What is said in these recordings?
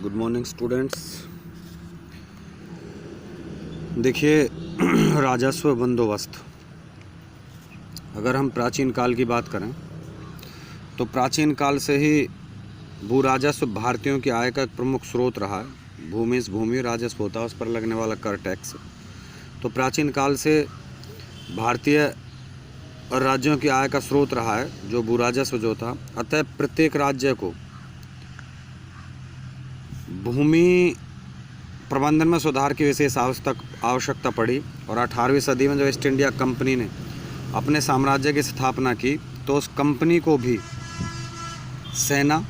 Good morning students. देखिए राजस्व बंदोबस्त, अगर हम प्राचीन काल की बात करें तो प्राचीन काल से ही भू राजस्व भारतीयों की आय का एक प्रमुख स्रोत रहा है। भूमि राजस्व होता है, उस पर लगने वाला कर टैक्स। तो प्राचीन काल से भारतीय और राज्यों की आय का स्रोत रहा है जो भू राजस्व जो था। अतः प्रत्येक राज्य को भूमि प्रबंधन में सुधार की विशेष आवश्यकता पड़ी और 18वीं सदी में जब ईस्ट इंडिया कंपनी ने अपने साम्राज्य की स्थापना की तो उस कंपनी को भी सेना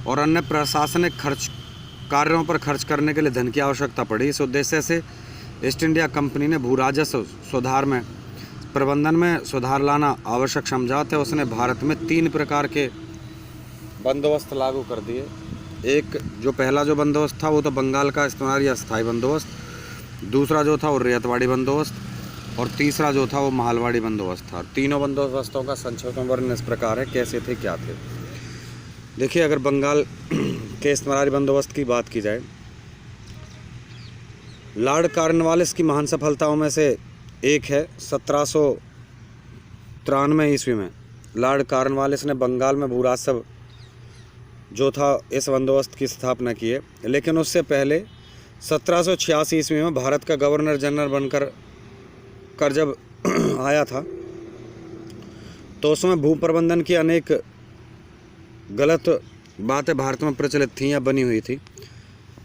और अन्य प्रशासनिक कार्यों पर खर्च करने के लिए धन की आवश्यकता पड़ी। इस उद्देश्य से ईस्ट इंडिया कंपनी ने भू राजस्व सुधार में प्रबंधन में सुधार लाना आवश्यक समझा था। उसने भारत में 3 प्रकार के बंदोबस्त लागू कर दिए। एक जो पहला जो बंदोबस्त था वो तो बंगाल का इस्तेमाल या स्थायी बंदोबस्त, दूसरा जो था वो रैयतवाड़ी बंदोबस्त और तीसरा जो था वो महलवाड़ी बंदोबस्त था। तीनों बंदोबस्तों का संक्षिप्त वर्णन इस प्रकार है, कैसे थे क्या थे। देखिए, अगर बंगाल के इस्तेमाली बंदोबस्त की बात की जाए, लॉर्ड कॉर्नवालिस की महान सफलताओं में से एक है 1793 ईस्वी में लॉर्ड कॉर्नवालिस ने बंगाल में भू राजस्व जो था इस बंदोबस्त की स्थापना की है। लेकिन उससे पहले 1786 ईस्वी में भारत का गवर्नर जनरल बनकर जब आया था तो उसमें भू प्रबंधन की अनेक गलत बातें भारत में प्रचलित थीं या बनी हुई थी।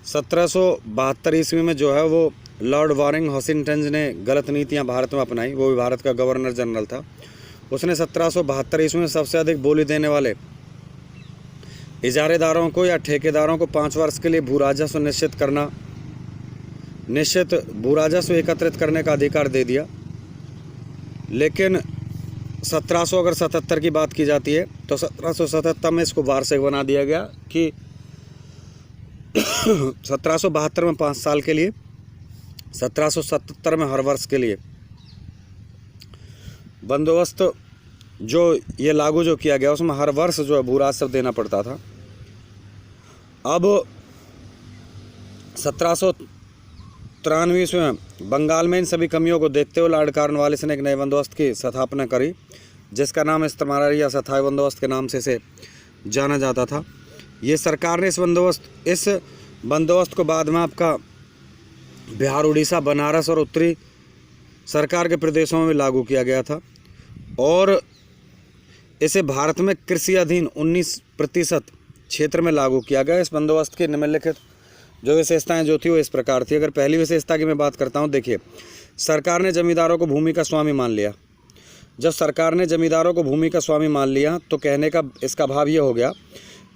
1772 ईस्वी में जो है वो लॉर्ड वारिंग हॉस्टिंग्टन ने गलत नीतियां भारत में अपनाई। वो भी भारत का गवर्नर जनरल था। उसने 1772 ईस्वी में सबसे अधिक बोली देने वाले इजारेदारों को या ठेकेदारों को 5 वर्ष के लिए भू राजस्व निश्चित भू राजस्व एकत्रित करने का अधिकार दे दिया। लेकिन 1777 की बात की जाती है तो 1777 में इसको वार्षिक बना दिया गया कि 1772 में 5 साल के लिए, 1777 में हर वर्ष के लिए बंदोबस्त जो ये लागू जो किया गया उसमें हर वर्ष जो है भू राजस्व देना पड़ता था। अब 1793 ईस्वी में बंगाल में इन सभी कमियों को देखते हुए लॉर्ड कॉर्नवालिस ने एक नए बंदोबस्त की स्थापना करी जिसका नाम इस्तेमारी या स्थायी बंदोबस्त के नाम से जाना जाता था। ये सरकार ने इस बंदोबस्त को बाद में आपका बिहार, उड़ीसा, बनारस और उत्तरी सरकार के प्रदेशों में लागू किया गया था और इसे भारत में कृषि अधीन 19% क्षेत्र में लागू किया गया। इस बंदोबस्त की निम्नलिखित जो विशेषताएं जो थी वो इस प्रकार थी। अगर पहली विशेषता की मैं बात करता हूं, देखिए, सरकार ने जमींदारों को भूमि का स्वामी मान लिया। जब सरकार ने जमींदारों को भूमि का स्वामी मान लिया तो कहने का इसका भाव ये हो गया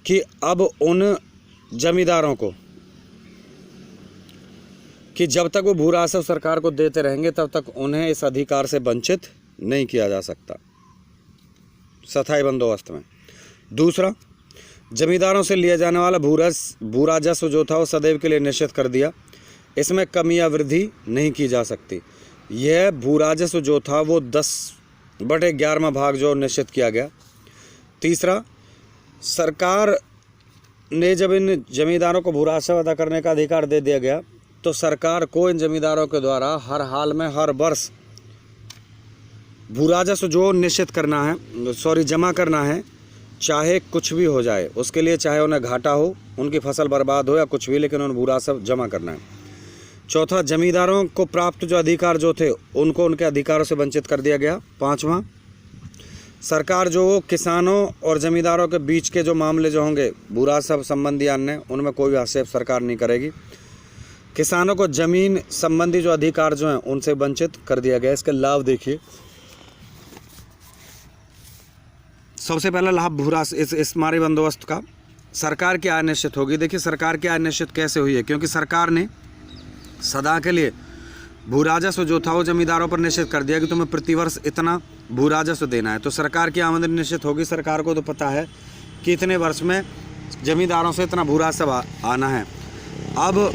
कि अब उन जमींदारों को कि जब तक वो भू राजस्व सरकार को देते रहेंगे तब तक उन्हें इस अधिकार से वंचित नहीं किया जा सकता स्थायी बंदोबस्त में। दूसरा, जमींदारों से लिया जाने वाला भू राजस्व जो था वो सदैव के लिए निश्चित कर दिया। इसमें कमी या वृद्धि नहीं की जा सकती। यह भू राजस्व जो था वो 10/11 भाग जो निश्चित किया गया। तीसरा, सरकार ने जब इन जमींदारों को भू राजस्व अदा करने का अधिकार दे दिया गया तो सरकार को इन जमींदारों के द्वारा हर हाल में हर वर्ष भू राजस्व जो निश्चित करना है जमा करना है, चाहे कुछ भी हो जाए उसके लिए, चाहे उन्हें घाटा हो, उनकी फसल बर्बाद हो या कुछ भी, लेकिन उन्हें भू राजस्व जमा करना है। चौथा, जमींदारों को प्राप्त जो अधिकार जो थे उनको उनके अधिकारों से वंचित कर दिया गया। पाँचवां, सरकार जो किसानों और जमींदारों के बीच के जो मामले जो होंगे भू राजस्व संबंधी अन्य, उनमें कोई भी हस्तक्षेप सरकार नहीं करेगी। किसानों को जमीन संबंधी जो अधिकार जो हैं उनसे वंचित कर दिया गया। इसके लाभ देखिए, सबसे पहला लाभ भू राजस्व इस मारी बंदोबस्त का, सरकार की आय निश्चित होगी। देखिए, सरकार की आय निश्चित कैसे हुई है, क्योंकि सरकार ने सदा के लिए भू राजस्व जो था वो जमींदारों पर निश्चित कर दिया कि तुम्हें प्रतिवर्ष इतना भू राजस्व देना है। तो सरकार की आमदनी निश्चित होगी। सरकार को तो पता है कि इतने वर्ष में जमींदारों से इतना भू राजस्व आना है। अब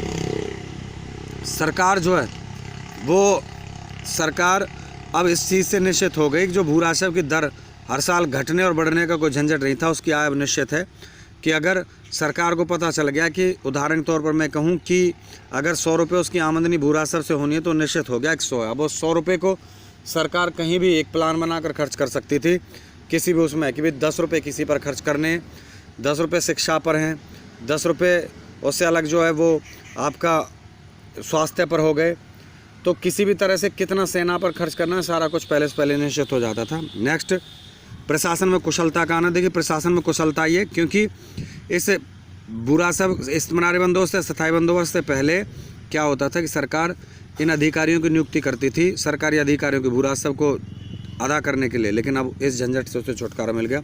सरकार जो है वो सरकार अब इस चीज़ से निश्चित हो गई कि जो भू राजस्व की दर हर साल घटने और बढ़ने का कोई झंझट नहीं था, उसकी आय अब निश्चित है। कि अगर सरकार को पता चल गया कि उदाहरण के तौर पर मैं कहूँ कि अगर 100 रुपये उसकी आमदनी भू राजस्व से होनी है तो निश्चित हो गया 100 है। अब उस 100 रुपये को सरकार कहीं भी एक प्लान बनाकर खर्च कर सकती थी, किसी भी उसमें कि भाई 10 रुपये किसी पर खर्च करने, 10 रुपये शिक्षा पर हैं, 10 रुपये उससे अलग जो है वो आपका स्वास्थ्य पर हो गए। तो किसी भी तरह से कितना सेना पर खर्च करना है सारा कुछ पहले से पहले निश्चित हो जाता था। नेक्स्ट, प्रशासन में कुशलता का आना। देखिए प्रशासन में कुशलता ये, क्योंकि इस बुरा सब इस्तेमारी बंदोबस्त या स्थायी बंदोबस्त से पहले क्या होता था कि सरकार इन अधिकारियों की नियुक्ति करती थी, सरकारी अधिकारियों के बुरा सब को अदा करने के लिए, लेकिन अब इस झंझट से उसे छुटकारा मिल गया।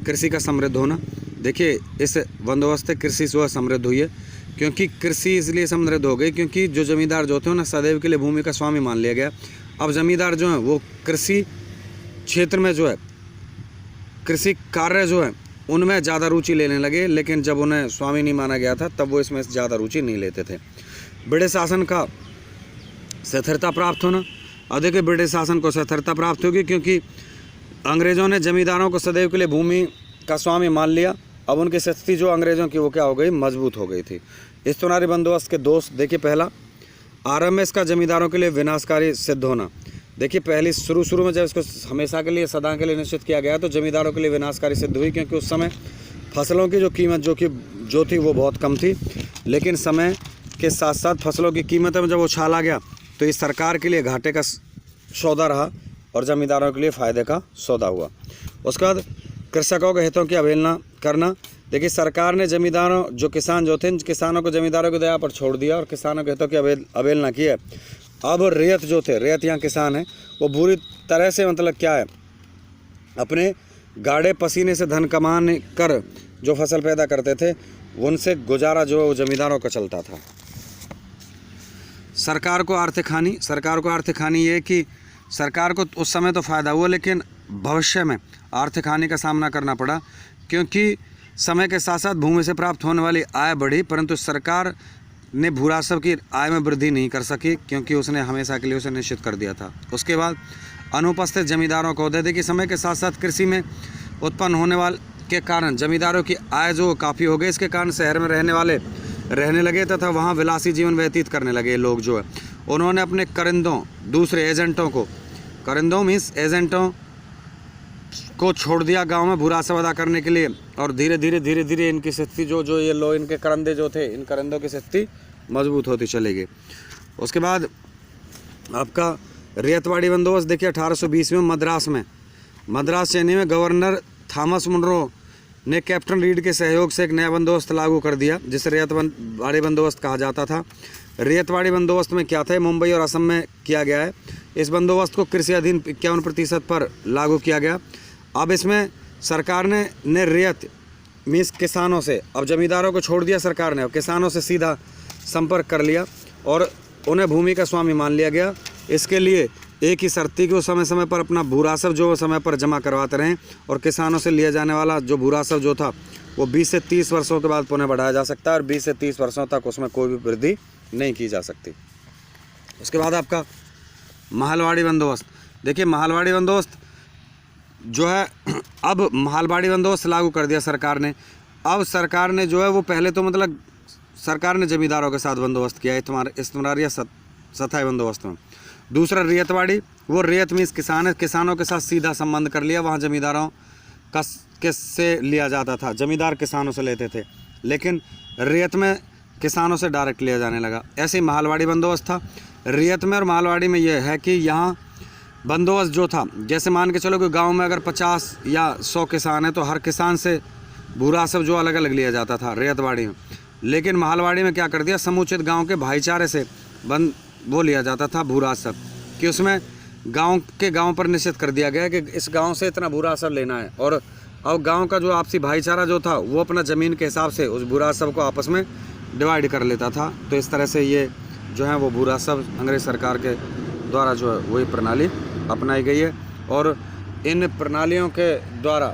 कृषि का समृद्ध होना। देखिए इस बंदोबस्त से कृषि जो है समृद्ध हुई है, क्योंकि कृषि इसलिए समृद्ध हो गई क्योंकि जो जमींदार जो थे ना सदैव के लिए भूमि का स्वामी मान लिया गया। अब जमींदार जो हैं वो कृषि क्षेत्र में जो है कृषि कार्य जो है उनमें ज़्यादा रुचि लेने लगे, लेकिन जब उन्हें स्वामी नहीं माना गया था तब वो इसमें ज़्यादा रुचि नहीं लेते थे। ब्रिटिश शासन का स्थिरता प्राप्त होना। अब देखिए ब्रिटिश शासन को स्थिरता प्राप्त होगी क्योंकि अंग्रेज़ों ने जमींदारों को सदैव के लिए भूमि का स्वामी मान लिया। अब उनकी स्थिति जो अंग्रेज़ों की वो क्या हो गई, मजबूत हो गई थी। इस्तेमारी बंदोबस्त के दोष देखिए, पहला आरंभ में इसका जमींदारों के लिए विनाशकारी सिद्ध होना। देखिए पहले शुरू में जब इसको हमेशा के लिए सदा के लिए निश्चित किया गया तो जमींदारों के लिए विनाशकारी सिद्ध हुई, क्योंकि उस समय फसलों की जो कीमत जो थी वो बहुत कम थी, लेकिन समय के साथ साथ फसलों की कीमत में जब उछाल आ गया तो ये सरकार के लिए घाटे का सौदा रहा और जमींदारों के लिए फ़ायदे का सौदा हुआ। उसके बाद कृषकों के हितों की अवहेलना करना। देखिए सरकार ने जमींदारों जो किसान जो थे किसानों को जमींदारों की दया पर छोड़ दिया और किसानों के हितों की अवहेलना की है। अब रैयत जो थे, रैयत यहाँ किसान हैं, वो बुरी तरह से मतलब क्या है अपने गाढ़े पसीने से धन कमाने कर जो फसल पैदा करते थे उनसे गुजारा जो है वो जमींदारों का चलता था। सरकार को आर्थिक हानि। सरकार को आर्थिक हानि ये कि सरकार को उस समय तो फ़ायदा हुआ लेकिन भविष्य में आर्थिक हानि का सामना करना पड़ा, क्योंकि समय के साथ साथ भूमि से प्राप्त होने वाली आय बढ़ी परंतु सरकार ने भू राजस्व की आय में वृद्धि नहीं कर सकी, क्योंकि उसने हमेशा के लिए उसे निश्चित कर दिया था। उसके बाद अनुपस्थित जमींदारों को दे कि समय के साथ साथ कृषि में उत्पन्न होने वाले के कारण जमींदारों की आय जो काफ़ी हो गई। इसके कारण शहर में रहने वाले रहने लगे तथा वहाँ विलासी जीवन व्यतीत करने लगे लोग जो है। उन्होंने अपने करिंदों दूसरे एजेंटों को, करिंदों मीन्स एजेंटों को छोड़ दिया गांव में भू राजस्व अदा करने के लिए, और धीरे धीरे इनकी स्थिति जो ये लोग इनके करंदे जो थे इन करंदों की स्थिति मजबूत होती चली गई। उसके बाद आपका रैयतवाड़ी बंदोबस्त। देखिए 1820 में मद्रास चेन्नई में गवर्नर थॉमस मुनरो ने कैप्टन रीड के सहयोग से एक नया बंदोबस्त लागू कर दिया जिसे रैयतवाड़ी बंदोबस्त कहा जाता था। रैयतवाड़ी बंदोबस्त में क्या था, मुंबई और असम में किया गया है। इस बंदोबस्त को कृषि अधीन 51% पर लागू किया गया। अब इसमें सरकार ने रैयत मीन्स किसानों से, अब जमींदारों को छोड़ दिया सरकार ने, अब किसानों से सीधा संपर्क कर लिया और उन्हें भूमि का स्वामी मान लिया गया। इसके लिए एक ही शर्त थी कि वो समय समय पर अपना भू राजस्व जो समय पर जमा करवाते रहें, और किसानों से लिया जाने वाला जो भू राजस्व जो था वो 20 से 30 वर्षों के बाद पुनः बढ़ाया जा सकता है और 20 से 30 वर्षों तक उसमें कोई भी वृद्धि नहीं की जा सकती। उसके बाद आपका महलवाड़ी बंदोबस्त। देखिए महलवाड़ी बंदोबस्त जो है, अब महलवाड़ी बंदोबस्त लागू कर दिया सरकार ने। अब सरकार ने जो है वो पहले तो मतलब सरकार ने जमींदारों के साथ बंदोबस्त किया इस्तेमारी या स्थायी बंदोबस्त में। दूसरा रैयतवाड़ी, वो रैयत मीन्स किसान है, किसानों के साथ सीधा संबंध कर लिया, वहाँ जमींदारों का किससे लिया जाता था, जमींदार किसानों से लेते थे, लेकिन रैयत में किसानों से डायरेक्ट लिया जाने लगा। ऐसे ही महलवाड़ी बंदोबस्त था। रैयत में और महलवाड़ी में यह है कि यहाँ बंदोबस्त जो था, जैसे मान के चलो कि गांव में अगर 50 या 100 किसान हैं तो हर किसान से भू राजस्व जो अलग अलग लिया जाता था रैयतवाड़ी में। लेकिन महलवाड़ी में क्या कर दिया, समुचित गांव के भाईचारे से वो लिया जाता था भू राजस्व, कि उसमें गांव पर निश्चित कर दिया गया कि इस गांव से इतना भू राजस्व लेना है, और अब गांव का जो आपसी भाईचारा जो था वो अपना ज़मीन के हिसाब से उस भू राजस्व को आपस में डिवाइड कर लेता था। तो इस तरह से ये जो है वो भू राजस्व अंग्रेज सरकार के द्वारा जो है वही प्रणाली अपनाई गई है, और इन प्रणालियों के द्वारा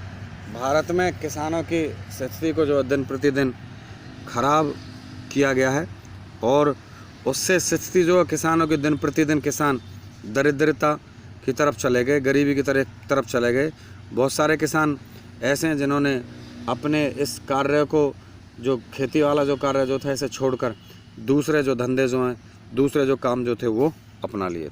भारत में किसानों की स्थिति को जो दिन प्रतिदिन खराब किया गया है, और उससे स्थिति जो है किसानों की दिन प्रतिदिन किसान दरिद्रता की तरफ चले गए, गरीबी की तरफ चले गए। बहुत सारे किसान ऐसे हैं जिन्होंने अपने इस कार्य को, जो खेती वाला जो कार्य जो था, इसे छोड़कर दूसरे जो धंधे जो हैं, दूसरे जो काम जो थे वो अपना लिए थे।